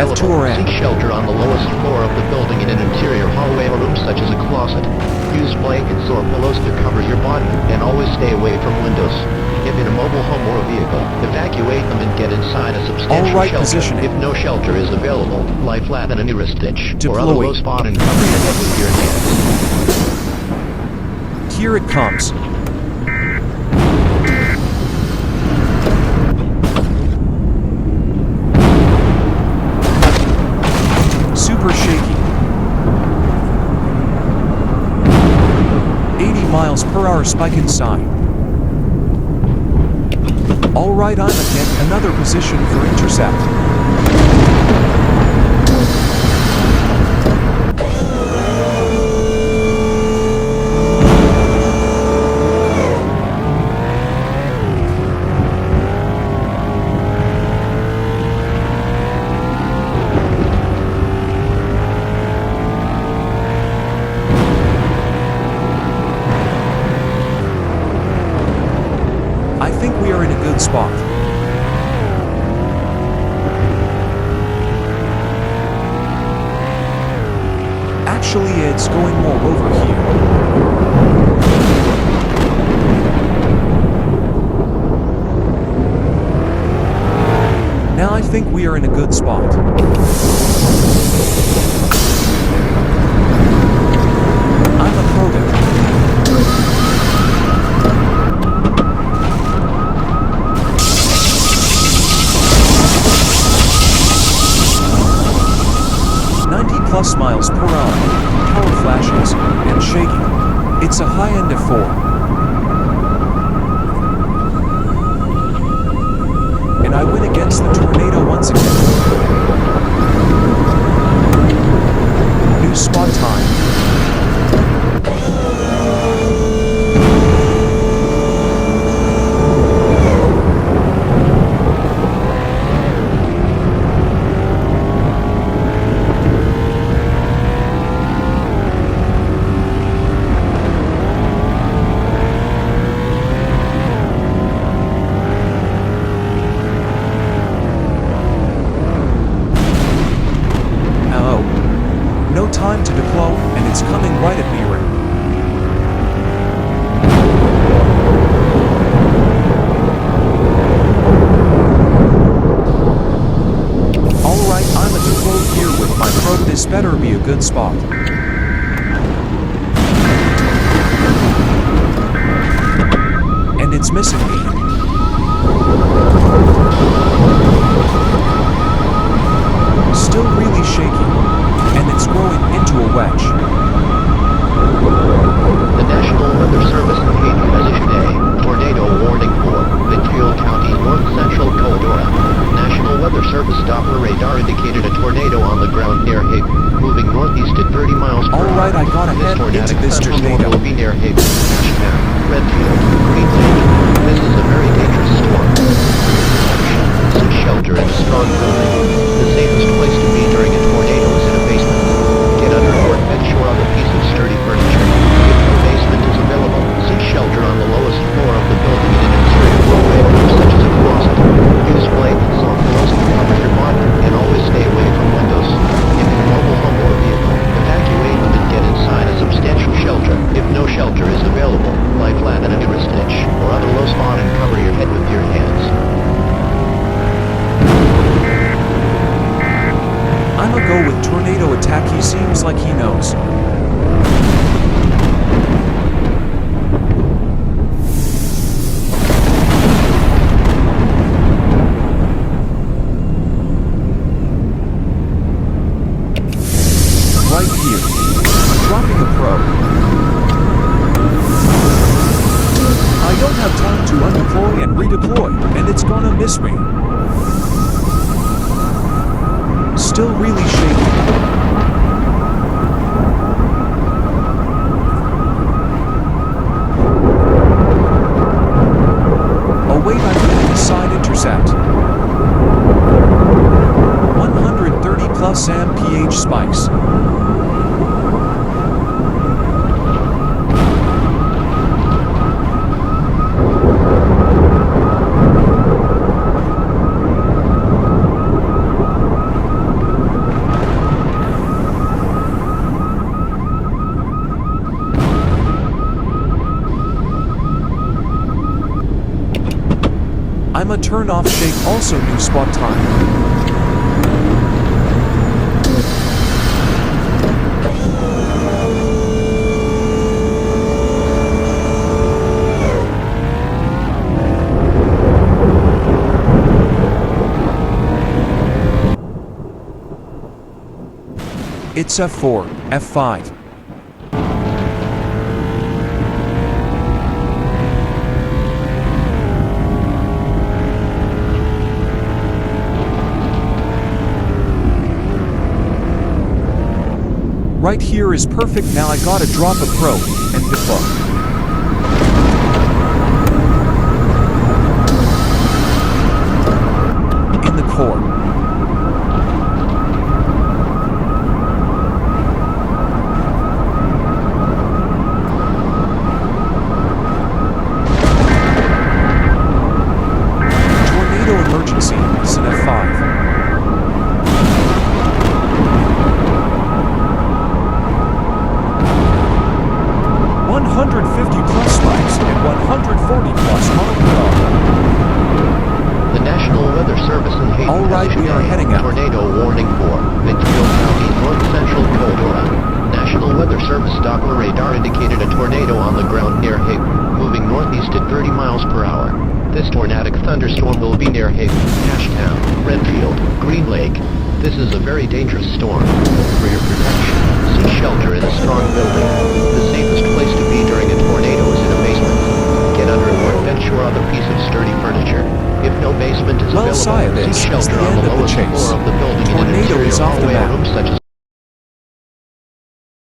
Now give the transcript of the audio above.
available. twisterX. Seek shelter on the lowest floor of the building in an interior hallway or room such as a closet. Use blankets or pillows to cover your body, and always stay away from windows. If in a mobile home or a vehicle, evacuate them and get inside a substantial All right, shelter. positioning. If no shelter is available, lie flat in a nearest ditch or other Deploy. low spot and cover your head with your hands. Here it comes. Super shaky. 80 miles per hour spike inside. All right, I'm at yet another position for intercept. I think we are in a good spot. Actually, it's going more over here. Now I think we are in a good spot. I'm a pro there. 90+ miles per hour, power flashes, and shaking. It's a high end of 4. And I win against the tornado once again. New spot time. No time to deploy, and it's coming right at me right. Alright, I'm a deploy here with my probe. This better be a good spot. And it's missing me. Still really shaky. And it's growing into a wedge. The National Weather Service has issued a tornado warning for Litchfield County, north central Caldera. National Weather Service Doppler radar indicated a tornado on the ground near Haven, moving northeast at 30 miles per hour. Alright, I gotta head into this tornado. Will be near Haven, Ashtown, Redfield, Green Lake. This is a very dangerous storm. Seek shelter in a strong building. The safest place to be during a tornado is in a basement. Get under or bench or other piece of sturdy furniture. If no basement is available, seek shelter on the lowest floor of the building in an interior hallway such as a closet. Use blankets or pillows to cover your body, and always stay away from windows. If in a mobile home or vehicle, evacuate them and get inside a substantial shelter. If no shelter is available, lie flat in a tourist ditch or other low spot and cover your head with your hands. I'ma go with tornado attack. He seems like he knows. Right here. Dropping a probe. I don't have time to undeploy and redeploy, and it's gonna miss me. Still really shaky. Oh wait, I'm getting a side intercept. 130+ mph spikes. I'm a turn off shake, also new spot time. It's F4, F5. Right here is perfect. Now I gotta drop a pro and debug. In the core. Emergency, it's an F5. +150 miles and 140 miles per hour. The National Weather Service in Haiti All right, has we are issued a heading out. tornado warning for Pittsfield County, north central Cordova. National Weather Service Doppler radar indicated a tornado on the ground near Haiti, moving northeast at 30 miles per hour. This tornadic thunderstorm will be near Haven, Ashtown, Redfield, Green Lake. This is a very dangerous storm. For your protection, seek shelter in a strong building. The safest place to be during a tornado is in a basement. Get under a workbench or other piece of sturdy furniture. If no basement is Well, available, Saya, seek this is shelter the on end the of the lowest chase. floor of the building in an Tornado interior is off the hallway or map. room such as